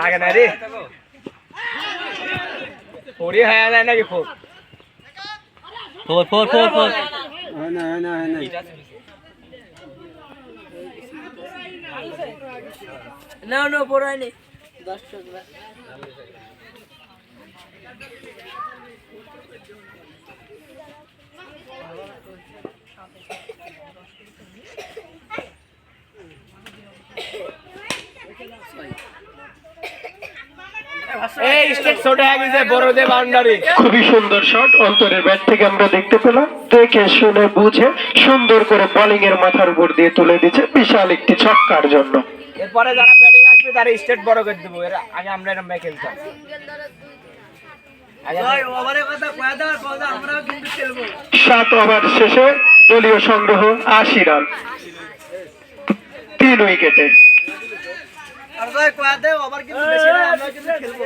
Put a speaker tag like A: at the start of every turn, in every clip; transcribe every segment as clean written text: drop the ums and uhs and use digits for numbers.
A: লাগে না রে ফোরে হয়ে যায় নাকি four four four four four
B: না না না
C: না না পড়ায়নি 10 টাকা
D: খুবই সুন্দর শট অন্তরের ব্যাট থেকে আমরা দেখতে পেলাম দেখে শুনে বুঝে সুন্দর করে বোলিং এর মাথার উপর দিয়ে তুলে দিচ্ছে বিশাল একটি ছক্কার জন্য।
A: এরপরে যারা ব্যাটিং আসবে তারা স্টেট বড় করে দেবো এর আগে আমরা এরকম ম্যাচ খেলতাম
C: ওভারের কথা কয়া দাও আমরাও কিন্তু খেলবো
D: 7 ওভার শেষে দলীয় সংগ্রহ 80 রান 3 উইকেটে।
C: আর ভাই কয়া দাও ওভার কিন্তু বেশি না আমরা কিন্তু খেলবো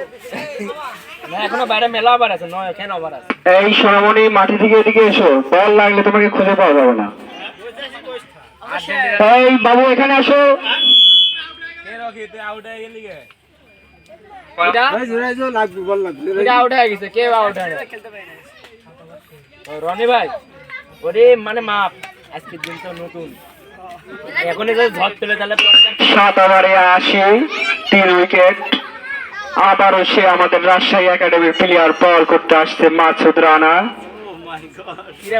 A: না এখনো বাইরে মেলা ওভার আছে 9 কেন ওভার আছে
D: এই সোনামণি মাটি থেকে এদিকে এসো বল লাগলে তোমাকে খুঁজে পাওয়া যাবে না। এই বাবু এখানে আসো
A: রনি ভাই ওরে মানে মাপ আজকের দিন তো নতুন এখন ঝড় তুলে তাহলে
D: 7 ওভারে 80 3 উইকেট। আবারও সে আমাদের রাজশাহী একাডেমির প্লেয়ার বল করতে আসছে মাসুদ রানা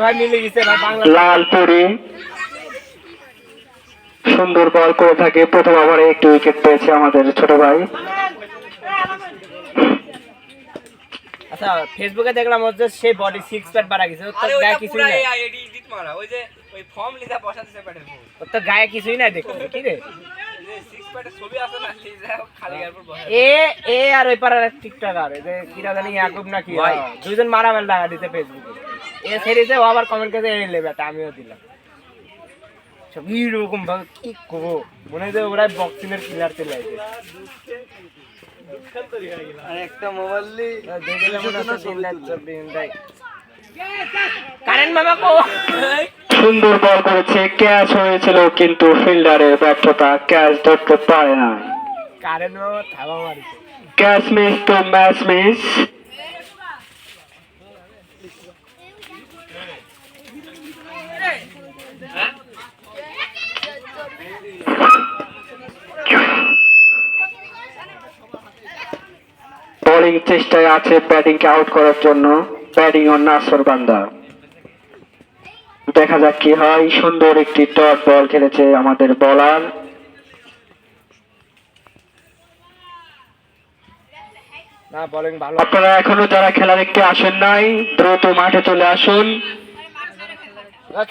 A: ভাই মিলে গেছে
D: লালপুরি সুন্দর বল করে থাকে প্রথম ওভারে একটি উইকেট পেয়েছে আমাদের ছোট ভাই।
A: আচ্ছা ফেসবুকে দেখলাম হচ্ছে সেই বডি 6 প্যাড বাড়া গেছে ওর তো গায়ে কিছুই নাই এডিট মারা ওই যে ওই ফর্ম লিখা বসাতেছে প্যাডের উপর ওর তো গায়ে কিছুই নাই দেখতে কি রে 6 প্যাডের ছবি আছে না লিখা খালি গায়ের উপর বসা এ আর ওই পাড়ার টিকটকার এই যে কিরা জানি ইয়াকুব নাকি দুইজন মারামারি লাগা দিতে ফেসবুকে এ সিরিজে ও আবার কমেন্ট করে এই লেবেটা আমিও দিলাম সব এরকম ভাবে কি করব মনে হয় ওরা বক্সিং এর প্লেয়ার চলে আইছে
B: আর একটা মোবাইল
A: দেখলে মনে হচ্ছে 3 লাখ 24 কারেন্ট মামা কো
D: সুন্দর বল করেছে ক্যাচ হয়েছিল কিন্তু ফিল্ডারের ব্যর্থতা ক্যাচ ধরতে পারে না।
A: কারেন্ট মামা থাবা মারিছে
D: ক্যাচ মিস তো ম্যাচ মিস। বোলিং চেষ্টায় আছে ব্যাটিং কে আউট করার জন্য ব্যাটিং ও নাসর বান্দা দেখা যাক কি হয়। সুন্দর একটি ডট বল খেলেছে আমাদের বোলার
A: না বোলিং ভালো।
D: আপনারা এখনো যারা খেলা দেখতে আসেন নাই দ্রুত মাঠে চলে আসুন।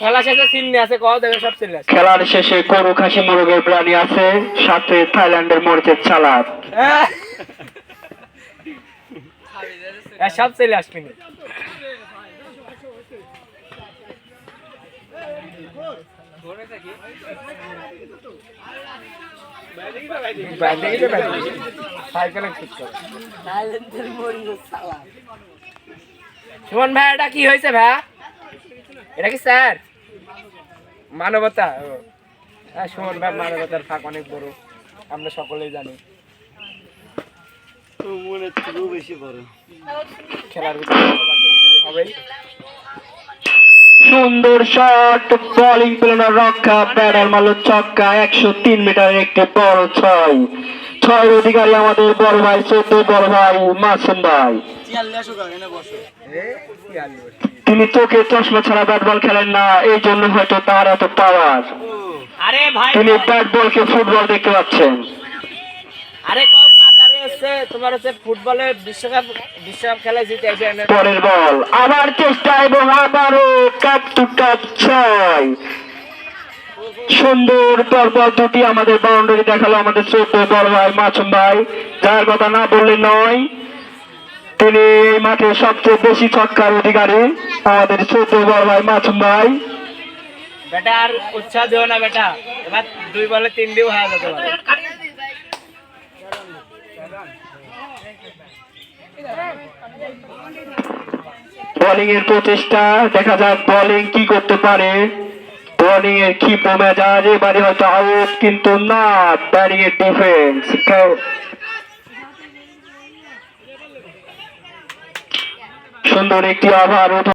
A: খেলা শেষে সিন্নি আছে কও দেখে সব চলে আসে
D: খেলার শেষে গরু খাসি মুরগের প্রাণী আছে সাথে থাইল্যান্ডের মরিচের চালাদ
A: সব চলে আসবে সুমন ভাই এটা কি হয়েছে ভাই এটা কি স্যার মানবতা সুমন ভাই মানবতার ফাঁক অনেক বড় আমরা সকলেই জানি
B: মনে থেকেও বেশি বড়
A: খেলার ভিতরে হবেই।
D: সুন্দর শট বোলিং প্লেনার রক্ষা ব্যাটার মারল ছক্কা 103 মিটারের একটি বড় 6 অধিকারী আমাদের বড় ভাই 14 বড় ভাই মাসুম ভাই। তিনি চোখে চশমা ছাড়া ব্যাট বল খেলেন না এই জন্য হয়তো তার এত পাওয়ার তিনি ব্যাট বলকে ফুটবল দেখতে পাচ্ছেন।
A: আরে তোমার হচ্ছে ফুটবলের বিশ্বকাপ খেলা জিতে
D: পরের বল আবার চেষ্টা এবং আবারও কাপ টু কাপ 6 সুন্দর পরপর দুটি আমাদের বাউন্ডারি দেখালো আমাদের 14 বড় ভাই মাসুম ভাই যার কথা না বললে নয় তিনি এই মাঠে সবচেয়ে বেশি ছক্কার অধিকারী আমাদের 14 বড় ভাই মাসুম ভাই।
A: বেটা আর উৎসাহ দিও না বেটা এবার 2 বলে 3 দিও হয়ে যেতে পারে।
D: বোলিং এর প্রচেষ্টা দেখা যাক বোলিং কি করতে পারে বোলিং এর ক্ষিপ্র মেজাজ এবারে হয়তো আউট কিন্তু না ব্যাটিং এর ডিফেন্স সুন্দর একটি ওভার